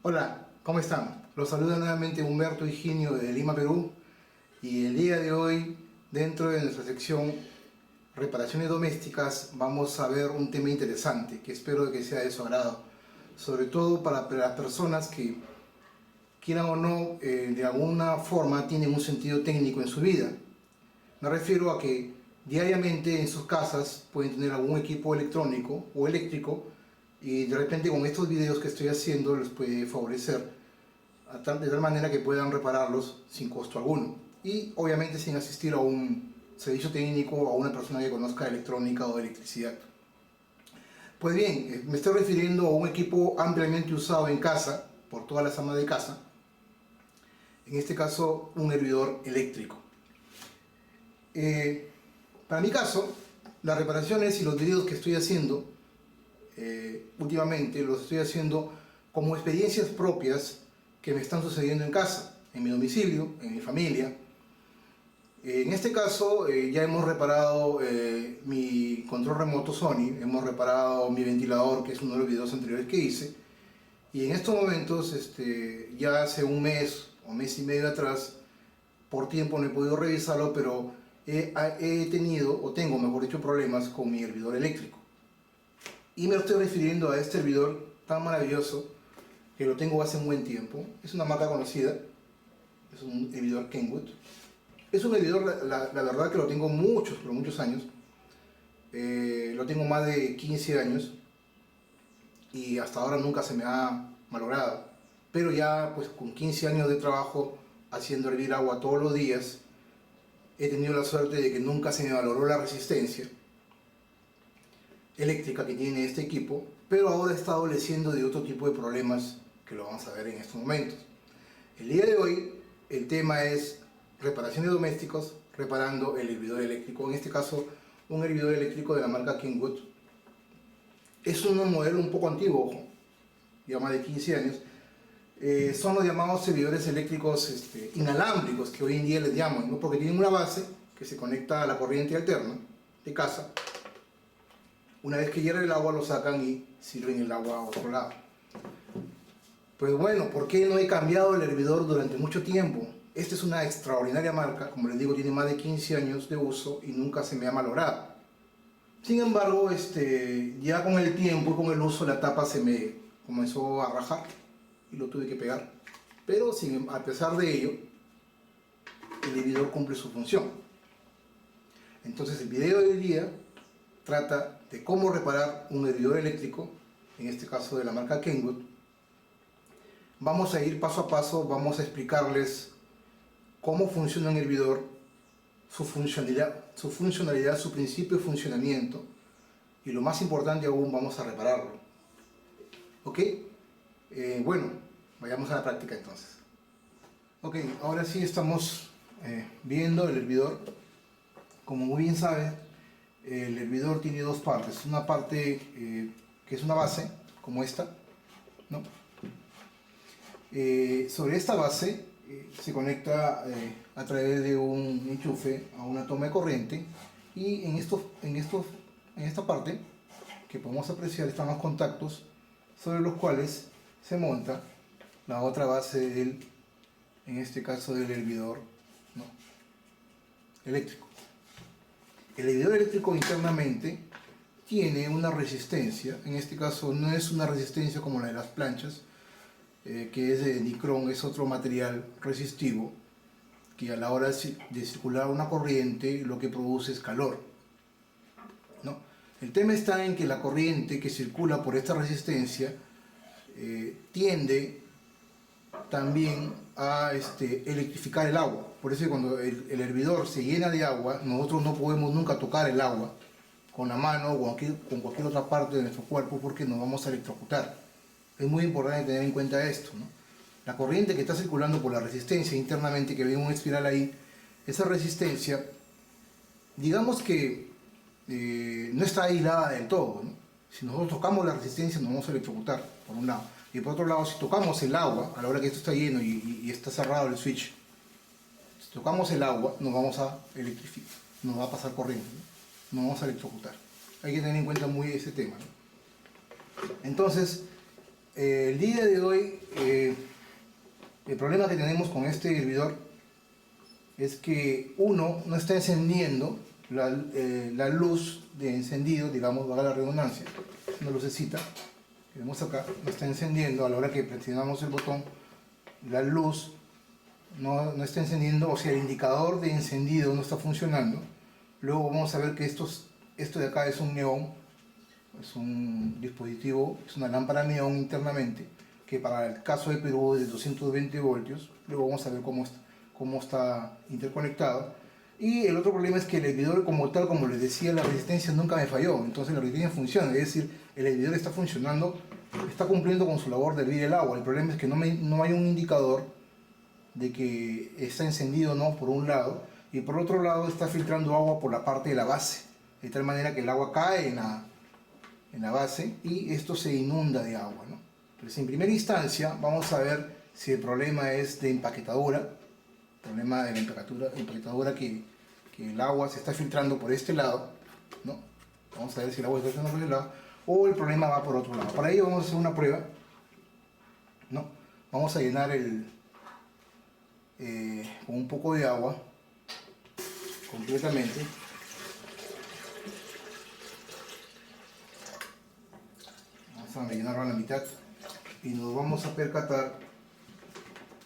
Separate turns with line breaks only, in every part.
Hola, ¿cómo están? Los saluda nuevamente Humberto Higinio de Lima, Perú, y el día de hoy, dentro de nuestra sección Reparaciones Domésticas, vamos a ver un tema interesante que espero que sea de su agrado, sobre todo para las personas que, quieran o no, de alguna forma tienen un sentido técnico en su vida. Me refiero a que diariamente en sus casas pueden tener algún equipo electrónico o eléctrico y de repente con estos videos que estoy haciendo les puede favorecer de tal manera que puedan repararlos sin costo alguno y obviamente sin asistir a un servicio técnico o a una persona que conozca electrónica o electricidad. Pues bien, me estoy refiriendo a un equipo ampliamente usado en casa por todas las amas de casa, en este caso un hervidor eléctrico. Para mi caso, las reparaciones y los videos que estoy haciendo últimamente los estoy haciendo como experiencias propias que me están sucediendo en casa, en mi domicilio, en mi familia. En este caso ya hemos reparado mi control remoto Sony, hemos reparado mi ventilador, que es uno de los videos anteriores que hice, y en estos momentos, ya hace un mes o mes y medio atrás, por tiempo no he podido revisarlo, pero he tenido, o tengo mejor dicho, problemas con mi hervidor eléctrico. Y me estoy refiriendo a este hervidor tan maravilloso que lo tengo hace un buen tiempo. Es una marca conocida, es un hervidor Kenwood. Es un hervidor, la verdad que lo tengo pero muchos años. Lo tengo más de 15 años y hasta ahora nunca se me ha malogrado. Pero ya pues con 15 años de trabajo haciendo hervir agua todos los días, he tenido la suerte de que nunca se me valoró la resistencia eléctrica que tiene este equipo, pero ahora está adoleciendo de otro tipo de problemas que lo vamos a ver en estos momentos. El día de hoy el tema es reparaciones domésticas reparando el hervidor eléctrico, en este caso un hervidor eléctrico de la marca Kenwood. Es un modelo un poco antiguo, ojo, ya más de 15 años. Son los llamados hervidores eléctricos inalámbricos, que hoy en día les llaman, ¿no? Porque tienen una base que se conecta a la corriente alterna de casa. Una vez que hierve el agua lo sacan y sirven el agua a otro lado. Pues bueno, ¿por qué no he cambiado el hervidor durante mucho tiempo? Esta es una extraordinaria marca, como les digo, tiene más de 15 años de uso y nunca se me ha malogrado. Sin embargo, ya con el tiempo y con el uso la tapa se me comenzó a rajar y lo tuve que pegar. Pero a pesar de ello, el hervidor cumple su función. Entonces el video de hoy día trata de cómo reparar un hervidor eléctrico, en este caso de la marca Kenwood. Vamos a ir paso a paso, vamos a explicarles cómo funciona un hervidor, su funcionalidad, su principio de funcionamiento y lo más importante aún, vamos a repararlo. ¿Ok? Bueno, vayamos a la práctica entonces. Ok, ahora sí estamos viendo el hervidor. Como muy bien saben, el hervidor tiene dos partes. Una parte que es una base, como esta, ¿no? Sobre esta base se conecta a través de un enchufe a una toma de corriente y en esta parte que podemos apreciar están los contactos sobre los cuales se monta la otra base en este caso del hervidor, ¿no?, eléctrico. El hervidor eléctrico internamente tiene una resistencia, en este caso no es una resistencia como la de las planchas, que es de nicrón, es otro material resistivo que a la hora de circular una corriente lo que produce es calor, ¿no? El tema está en que la corriente que circula por esta resistencia tiende también a electrificar el agua. Por eso cuando el hervidor se llena de agua, nosotros no podemos nunca tocar el agua con la mano o con cualquier otra parte de nuestro cuerpo porque nos vamos a electrocutar. Es muy importante tener en cuenta esto, ¿no? La corriente que está circulando por la resistencia internamente, que ve una espiral ahí, esa resistencia, digamos que no está aislada del todo, ¿no? Si nosotros tocamos la resistencia nos vamos a electrocutar, por un lado. Y por otro lado, si tocamos el agua, a la hora que esto está lleno y está cerrado el switch, si tocamos el agua nos vamos a electrificar, nos va a pasar corriente, ¿no? Nos vamos a electrocutar. Hay que tener en cuenta muy ese tema, ¿no? Entonces, El día de hoy, el problema que tenemos con este hervidor es que uno no está encendiendo la luz de encendido, digamos, valga la redundancia, una lucecita que vemos acá, no está encendiendo. A la hora que presionamos el botón, la luz no está encendiendo, o sea, el indicador de encendido no está funcionando. Luego vamos a ver que esto de acá es un neón, es un dispositivo, es una lámpara neón internamente, que para el caso de Perú es de 220 voltios. Luego vamos a ver cómo está interconectado. Y el otro problema es que el hervidor como tal, como les decía, la resistencia nunca me falló. Entonces la resistencia funciona, es decir, el hervidor está funcionando, está cumpliendo con su labor de hervir el agua. El problema es que no hay un indicador de que está encendido o no por un lado, y por otro lado está filtrando agua por la parte de la base, de tal manera que el agua cae en la base y esto se inunda de agua, ¿no? Entonces, en primera instancia vamos a ver si el problema es de empaquetadura, problema de la empaquetadura que el agua se está filtrando por este lado, ¿no? Vamos a ver si el agua está filtrando por este lado o el problema va por otro lado. Para ello vamos a hacer una prueba, ¿no? Vamos a llenar con un poco de agua completamente. Vamos a llenarlo a la mitad y nos vamos a percatar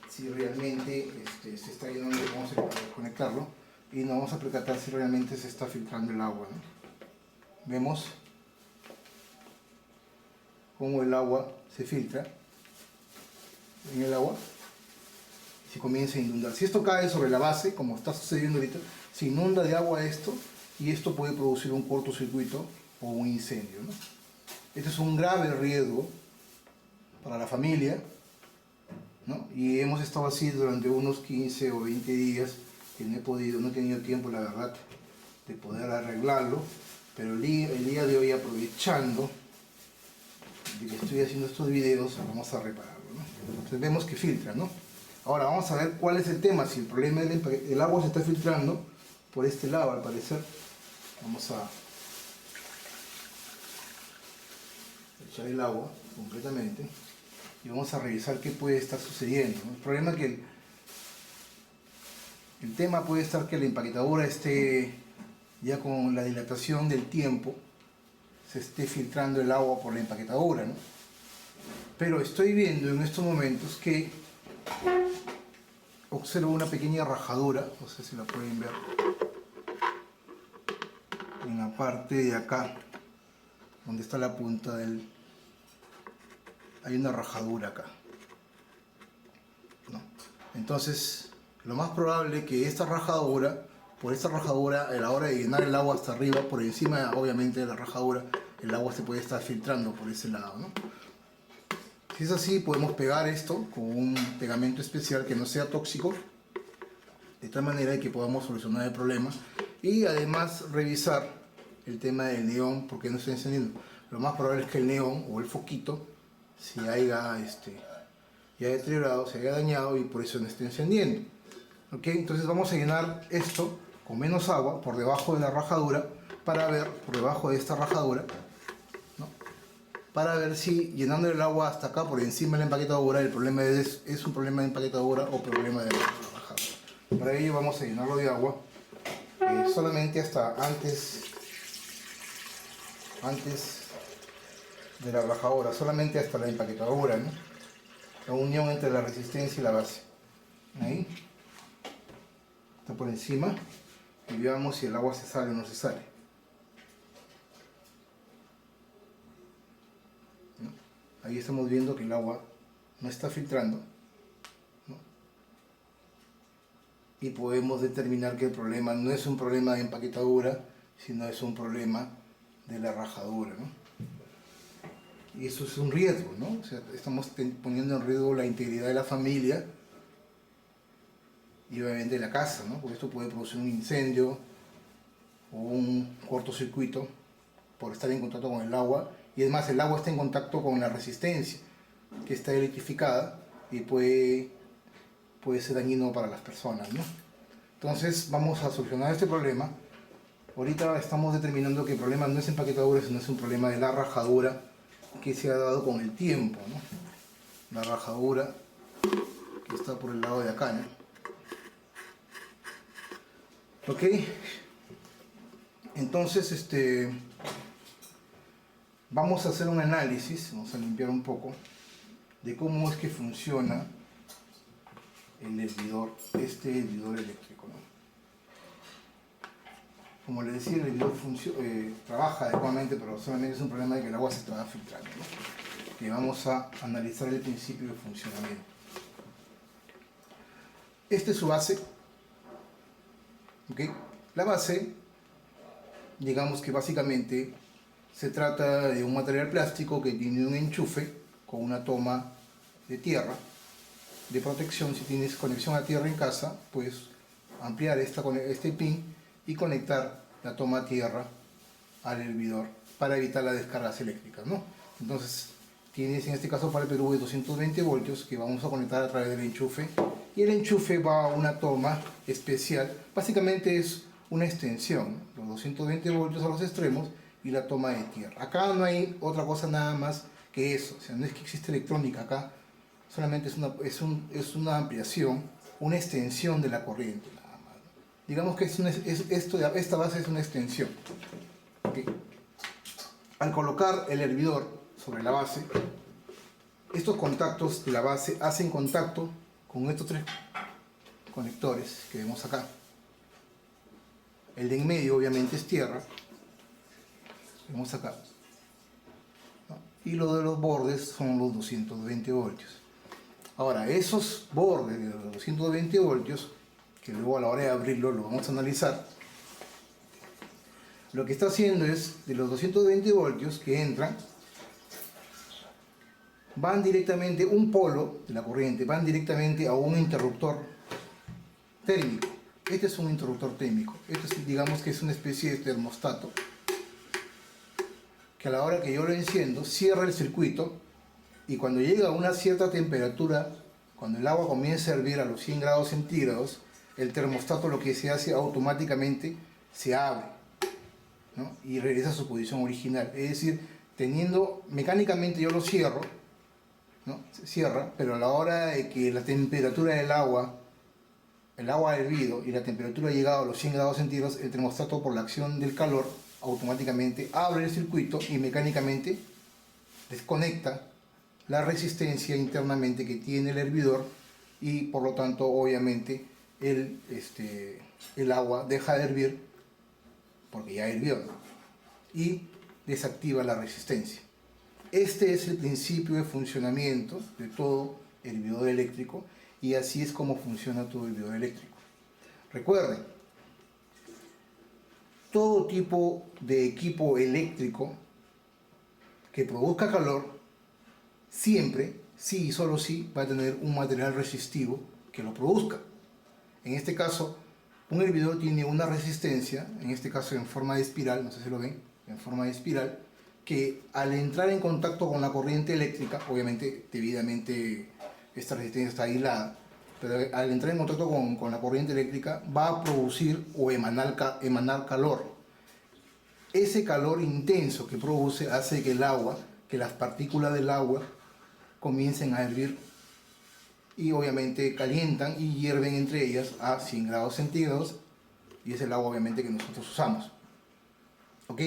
si realmente se está llenando. Vamos a conectarlo y nos vamos a percatar si realmente se está filtrando el agua, ¿no? Vemos cómo el agua se filtra en el agua y se comienza a inundar. Si esto cae sobre la base, como está sucediendo ahorita, se inunda de agua esto y esto puede producir un cortocircuito o un incendio, ¿no? Este es un grave riesgo para la familia, ¿no? Y hemos estado así durante unos 15 o 20 días que no he tenido tiempo, la verdad, de poder arreglarlo, pero el día de hoy, aprovechando de que estoy haciendo estos videos, vamos a repararlo, ¿no? Entonces vemos que filtra, ¿no? Ahora vamos a ver cuál es el tema, si el problema es el agua se está filtrando por este lado, al parecer. Vamos a echar el agua completamente y vamos a revisar qué puede estar sucediendo, ¿no? El problema es que el tema puede estar que la empaquetadora esté ya con la dilatación del tiempo, se esté filtrando el agua por la empaquetadora, ¿no? Pero estoy viendo en estos momentos que observo una pequeña rajadura, no sé si la pueden ver, en la parte de acá, donde está la punta del... hay una rajadura acá, ¿no? Entonces, lo más probable es que por esta rajadura, a la hora de llenar el agua hasta arriba, por encima obviamente de la rajadura, el agua se puede estar filtrando por ese lado, ¿no? Si es así, podemos pegar esto con un pegamento especial que no sea tóxico, de tal manera que podamos solucionar el problema y además revisar el tema del neón, porque no está encendiendo. Lo más probable es que el neón o el foquito se haya deteriorado, se haya dañado y por eso no esté encendiendo. ¿Ok? Entonces vamos a llenar esto con menos agua por debajo de la rajadura para ver, por debajo de esta rajadura, ¿no? Para ver si llenando el agua hasta acá por encima de la empaquetadora el problema es un problema de empaquetadora o problema de la rajadura. Para ello vamos a llenarlo de agua solamente hasta antes de la rajadura, solamente hasta la empaquetadura, ¿no? La unión entre la resistencia y la base. Ahí está por encima y veamos si el agua se sale o no se sale, ¿no? Ahí estamos viendo que el agua no está filtrando, ¿no? Y podemos determinar que el problema no es un problema de empaquetadura, sino es un problema de la rajadura, ¿no? Y eso es un riesgo, ¿no? O sea, estamos poniendo en riesgo la integridad de la familia y obviamente de la casa, ¿no? Porque esto puede producir un incendio o un cortocircuito por estar en contacto con el agua, y además el agua está en contacto con la resistencia que está electrificada y puede ser dañino para las personas, ¿no? Entonces vamos a solucionar este problema. Ahorita estamos determinando que el problema no es empaquetadura, sino es un problema de la rajadura que se ha dado con el tiempo, ¿no? la rajadura que está por el lado de acá, ¿no? Ok, entonces vamos a hacer un análisis, vamos a limpiar un poco de cómo es que funciona el hervidor, hervidor eléctrico, ¿no? Como les decía, el hervidor trabaja adecuadamente, pero solamente es un problema de que el agua se está filtrando, ¿no? Y vamos a analizar el principio de funcionamiento. Esta es su base. ¿Okay? La base, digamos que básicamente se trata de un material plástico que tiene un enchufe con una toma de tierra de protección. Si tienes conexión a tierra en casa, puedes ampliar este pin y conectar la toma a tierra al hervidor para evitar las descargas eléctricas, ¿no? Entonces tienes en este caso para el Perú de 220 voltios que vamos a conectar a través del enchufe, y el enchufe va a una toma especial. Básicamente es una extensión, los 220 voltios a los extremos y la toma de tierra. Acá no hay otra cosa nada más que eso, o sea, no es que existe electrónica acá, solamente es una ampliación, una extensión de la corriente nada más, ¿no? Digamos que esta base es una extensión. ¿Okay? Al colocar el hervidor sobre la base, estos contactos de la base hacen contacto con estos tres conectores que vemos acá. El de en medio obviamente es tierra, vemos acá, ¿no? Y lo de los bordes son los 220 voltios. Ahora, esos bordes de los 220 voltios, que luego a la hora de abrirlo lo vamos a analizar, lo que está haciendo es, de los 220 voltios que entran, van directamente, un polo de la corriente, van directamente a un interruptor térmico. Este es un interruptor térmico. Digamos que es una especie de termostato que a la hora que yo lo enciendo, cierra el circuito, y cuando llega a una cierta temperatura, cuando el agua comienza a hervir a los 100 grados centígrados, el termostato lo que se hace automáticamente se abre, ¿no? Y regresa a su posición original. Es decir, mecánicamente yo lo cierro, ¿no? Se cierra, pero a la hora de que la temperatura del agua, el agua ha hervido y la temperatura ha llegado a los 100 grados centígrados, el termostato, por la acción del calor, automáticamente abre el circuito y mecánicamente desconecta la resistencia internamente que tiene el hervidor, y por lo tanto obviamente el agua deja de hervir porque ya hirvió, ¿no? Y desactiva la resistencia. Este es el principio de funcionamiento de todo hervidor eléctrico, y así es como funciona todo hervidor eléctrico. Recuerden, todo tipo de equipo eléctrico que produzca calor siempre, sí y solo sí, va a tener un material resistivo que lo produzca. En este caso, un hervidor tiene una resistencia, en este caso en forma de espiral, no sé si lo ven, en forma de espiral, que al entrar en contacto con la corriente eléctrica, obviamente debidamente esta resistencia está aislada, pero al entrar en contacto con la corriente eléctrica va a producir o emanar calor. Ese calor intenso que produce hace que las partículas del agua comiencen a hervir, y obviamente calientan y hierven entre ellas a 100 grados centígrados, y es el agua obviamente que nosotros usamos. ¿Ok?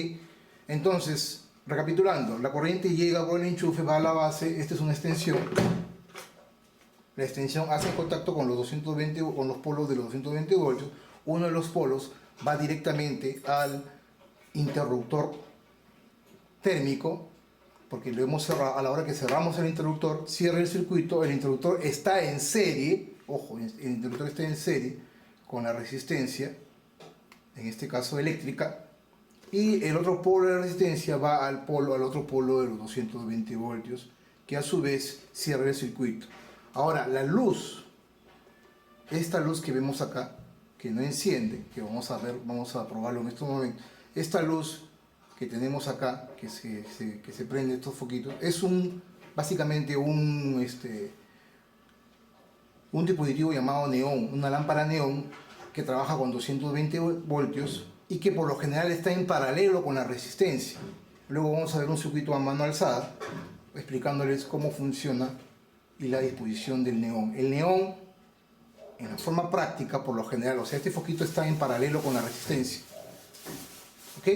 Entonces, recapitulando, la corriente llega por el enchufe, va a la base, esta es una extensión. La extensión hace contacto con los polos de los 220 voltios. Uno de los polos va directamente al interruptor térmico, porque lo hemos cerrado. A la hora que cerramos el interruptor, cierra el circuito, el interruptor está en serie, ojo, el interruptor está en serie con la resistencia, en este caso eléctrica, y el otro polo de resistencia va al otro polo de los 220 voltios, que a su vez cierra el circuito. Ahora, la luz, esta luz que vemos acá, que no enciende, que vamos a probarlo en estos momentos, esta luz que tenemos acá, que se prende estos foquitos, es básicamente un dispositivo llamado neón, una lámpara neón que trabaja con 220 voltios y que por lo general está en paralelo con la resistencia. Luego vamos a ver un circuito a mano alzada explicándoles cómo funciona y la disposición del neón. El neón, en la forma práctica, por lo general, o sea, este foquito está en paralelo con la resistencia. ¿Ok?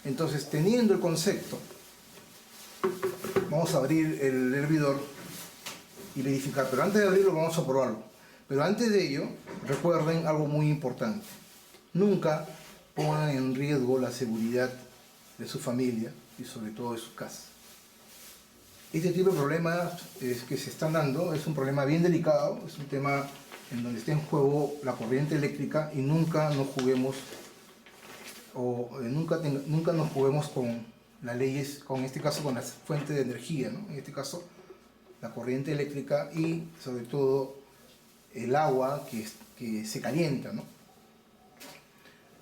Entonces, teniendo el concepto, vamos a abrir el hervidor y verificar. Pero antes de abrirlo, vamos a probarlo. Pero antes de ello, recuerden algo muy importante. Nunca pongan en riesgo la seguridad de su familia y sobre todo de su casa. Este tipo de problemas que se están dando es un problema bien delicado, es un tema en donde está en juego la corriente eléctrica y nunca nos juguemos nunca nos juguemos con las leyes, con este caso con las fuentes de energía, ¿no? En este caso la corriente eléctrica y sobre todo el agua que se calienta, ¿no?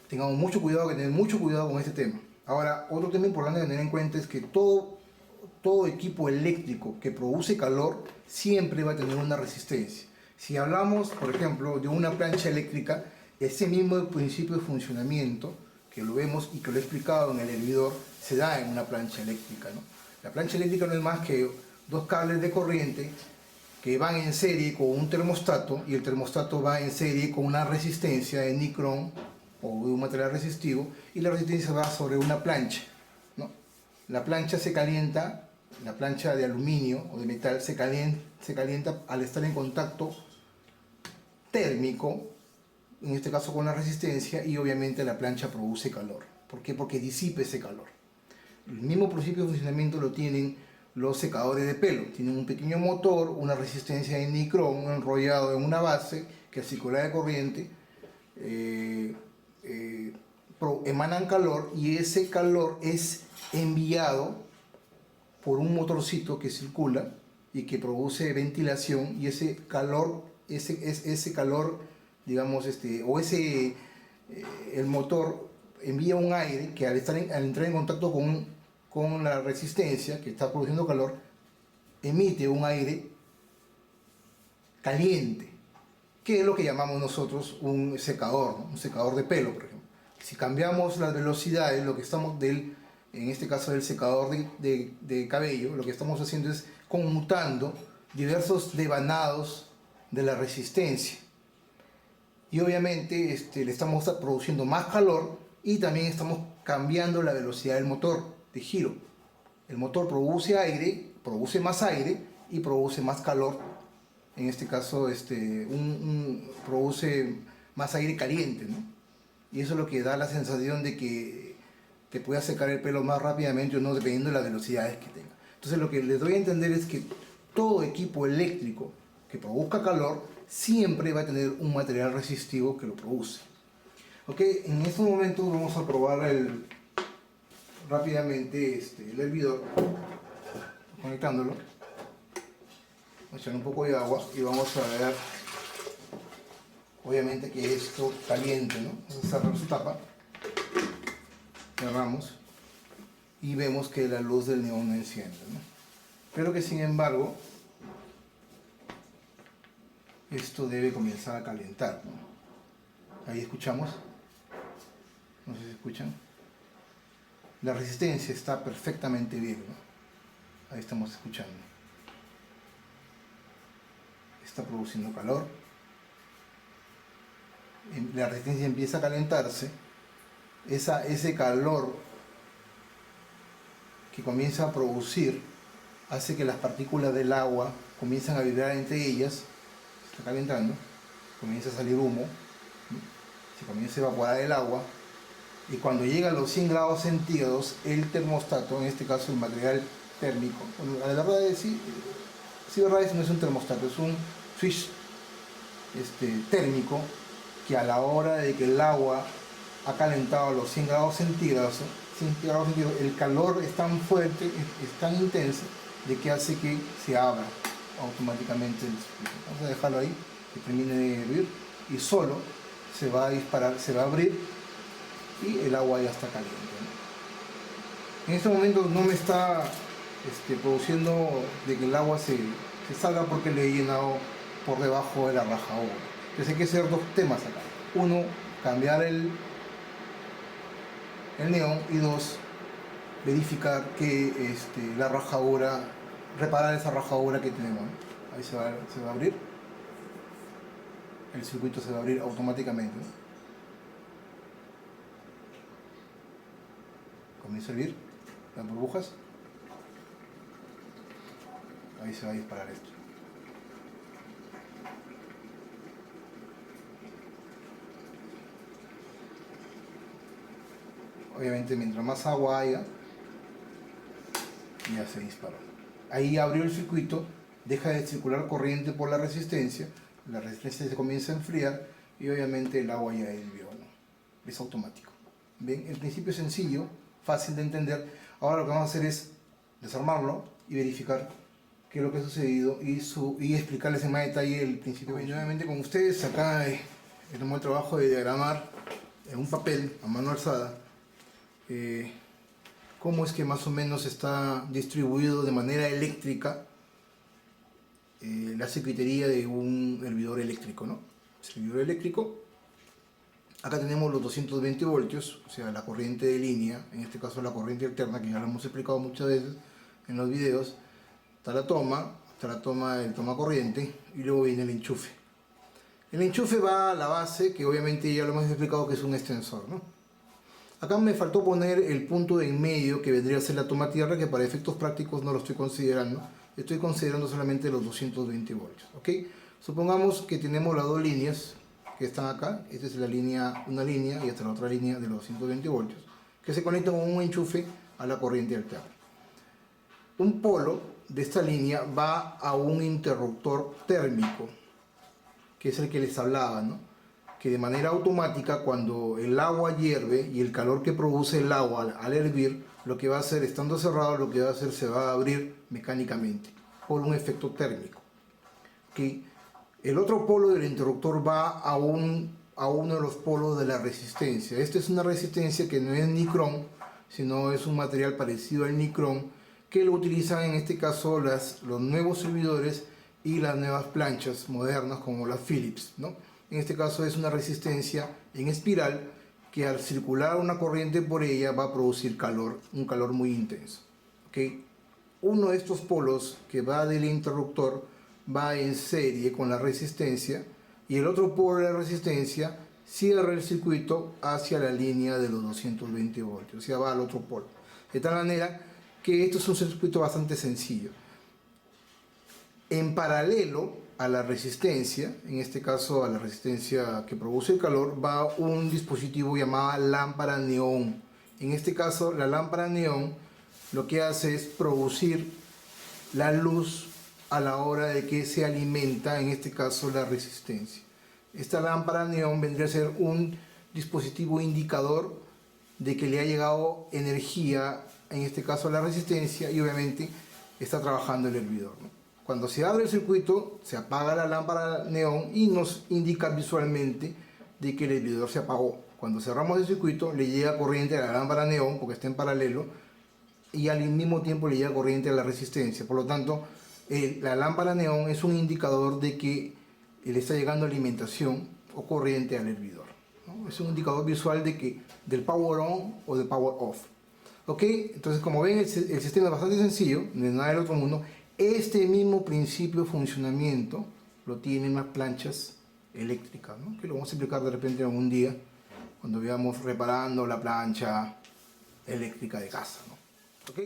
Tengamos mucho cuidado, que tener mucho cuidado con este tema. Ahora, otro tema importante a tener en cuenta es que todo equipo eléctrico que produce calor siempre va a tener una resistencia. Si hablamos, por ejemplo, de una plancha eléctrica, ese mismo principio de funcionamiento, que lo vemos y que lo he explicado en el hervidor, se da en una plancha eléctrica, ¿no? La plancha eléctrica no es más que dos cables de corriente que van en serie con un termostato, y el termostato va en serie con una resistencia de nicrón o de un material resistivo, y la resistencia va sobre una plancha, ¿no? La plancha se calienta, la plancha de aluminio o de metal se calienta al estar en contacto térmico, en este caso con la resistencia, y obviamente la plancha produce calor. ¿Por qué? Porque disipa ese calor. El mismo principio de funcionamiento lo tienen los secadores de pelo. Tienen un pequeño motor, una resistencia de nicrón enrollado en una base que al circular de corriente emanan calor, y ese calor es enviado por un motorcito que circula y que produce ventilación, y ese calor, digamos, el motor envía un aire que al entrar en contacto con la resistencia que está produciendo calor, emite un aire caliente, que es lo que llamamos nosotros un secador, ¿no? Un secador de pelo, por ejemplo. Si cambiamos las velocidades, lo que estamos en este caso del secador de cabello, lo que estamos haciendo es conmutando diversos devanados de la resistencia. Y obviamente le estamos produciendo más calor, y también estamos cambiando la velocidad del motor de giro. El motor produce aire, produce más aire y produce más calor. En este caso produce más aire caliente, ¿no? Y eso es lo que da la sensación de que te pueda secar el pelo más rápidamente o no, dependiendo de las velocidades que tenga. Entonces lo que les doy a entender es que todo equipo eléctrico que produzca calor siempre va a tener un material resistivo que lo produce. Ok, en estos momentos vamos a probar rápidamente el hervidor, conectándolo. Vamos a echar un poco de agua y vamos a ver, obviamente, que esto caliente, ¿no? Vamos a cerrar su tapa, cerramos y vemos que la luz del neón no enciende, ¿no? Pero que sin embargo esto debe comenzar a calentar, ¿no? Ahí escuchamos, no sé si escuchan, la resistencia está perfectamente bien, ¿no? Ahí estamos escuchando, está produciendo calor, la resistencia empieza a calentarse, ese calor que comienza a producir hace que las partículas del agua comiencen a vibrar entre ellas, está calentando, comienza a salir humo, se comienza a evaporar el agua, y cuando llega a los 100 grados centígrados, el termostato, en este caso el material térmico, bueno, la verdad es sí, verdad es, no es un termostato, es un switch térmico, que a la hora de que el agua ha calentado a los 100 grados centígrados, el calor es tan fuerte, es tan intenso, de que hace que se abra automáticamente el circuito. Vamos a dejarlo ahí, que termine de hervir, y solo se va a disparar, se va a abrir, y el agua ya está caliente, ¿no? En este momento no me está produciendo de que el agua se salga, porque le he llenado por debajo de la rajadura. Entonces hay que hacer dos temas acá. Uno, cambiar el neón, y dos, verificar que la rajadura, reparar esa rajadura que tenemos, ¿no? Ahí se va a abrir. El circuito se va a abrir automáticamente, ¿no? Comienza a hervir las burbujas. Ahí se va a disparar esto. Obviamente mientras más agua haya, ya se disparó. Ahí abrió el circuito, deja de circular corriente por la resistencia se comienza a enfriar y obviamente el agua ya hirvió, ¿no? Es automático. Bien, el principio es sencillo, fácil de entender. Ahora lo que vamos a hacer es desarmarlo y verificar qué es lo que ha sucedido y explicarles en más detalle el principio. Y nuevamente con ustedes, acá he tomado el trabajo de diagramar en un papel a mano alzada cómo es que más o menos está distribuido de manera eléctrica la circuitería de un hervidor eléctrico, ¿no? Servidor eléctrico. Acá tenemos los 220 voltios, o sea, la corriente de línea, en este caso la corriente alterna, que ya lo hemos explicado muchas veces en los videos. Está el toma corriente, y luego viene el enchufe. El enchufe va a la base, que obviamente ya lo hemos explicado que es un extensor, ¿no? Acá me faltó poner el punto de en medio, que vendría a ser la toma tierra, que para efectos prácticos no lo estoy considerando. Estoy considerando solamente los 220 voltios, ¿ok? Supongamos que tenemos las dos líneas que están acá. Esta es una línea y esta es la otra línea de los 220 voltios, que se conectan con un enchufe a la corriente alterna. Un polo de esta línea va a un interruptor térmico, que es el que les hablaba, ¿no? Que de manera automática, cuando el agua hierve y el calor que produce el agua al hervir, lo que va a hacer, estando cerrado, lo que va a hacer se va a abrir mecánicamente por un efecto térmico. ¿Okay? El otro polo del interruptor va a uno de los polos de la resistencia. Esta es una resistencia que no es nicrón, sino es un material parecido al nicrón, que lo utilizan en este caso los nuevos servidores y las nuevas planchas modernas como las Philips, ¿no? En este caso es una resistencia en espiral que al circular una corriente por ella va a producir calor, un calor muy intenso. ¿Okay? Uno de estos polos que va del interruptor va en serie con la resistencia y el otro polo de la resistencia cierra el circuito hacia la línea de los 220 voltios, o sea, va al otro polo. De tal manera que esto es un circuito bastante sencillo. En paralelo a la resistencia, en este caso a la resistencia que produce el calor, va un dispositivo llamado lámpara neón. En este caso, la lámpara neón lo que hace es producir la luz a la hora de que se alimenta, en este caso, la resistencia. Esta lámpara neón vendría a ser un dispositivo indicador de que le ha llegado energía, en este caso a la resistencia, y obviamente está trabajando el hervidor, ¿no? Cuando se abre el circuito, se apaga la lámpara neón y nos indica visualmente de que el hervidor se apagó. Cuando cerramos el circuito, le llega corriente a la lámpara neón, porque está en paralelo, y al mismo tiempo le llega corriente a la resistencia. Por lo tanto, la lámpara neón es un indicador de que le está llegando alimentación o corriente al hervidor, ¿no? Es un indicador visual del power on o del power off. ¿Ok? Entonces, como ven, el sistema es bastante sencillo, no es nada del otro mundo. Este mismo principio de funcionamiento lo tienen las planchas eléctricas, ¿no? Que lo vamos a explicar de repente algún día cuando veamos reparando la plancha eléctrica de casa, ¿no? ¿Ok?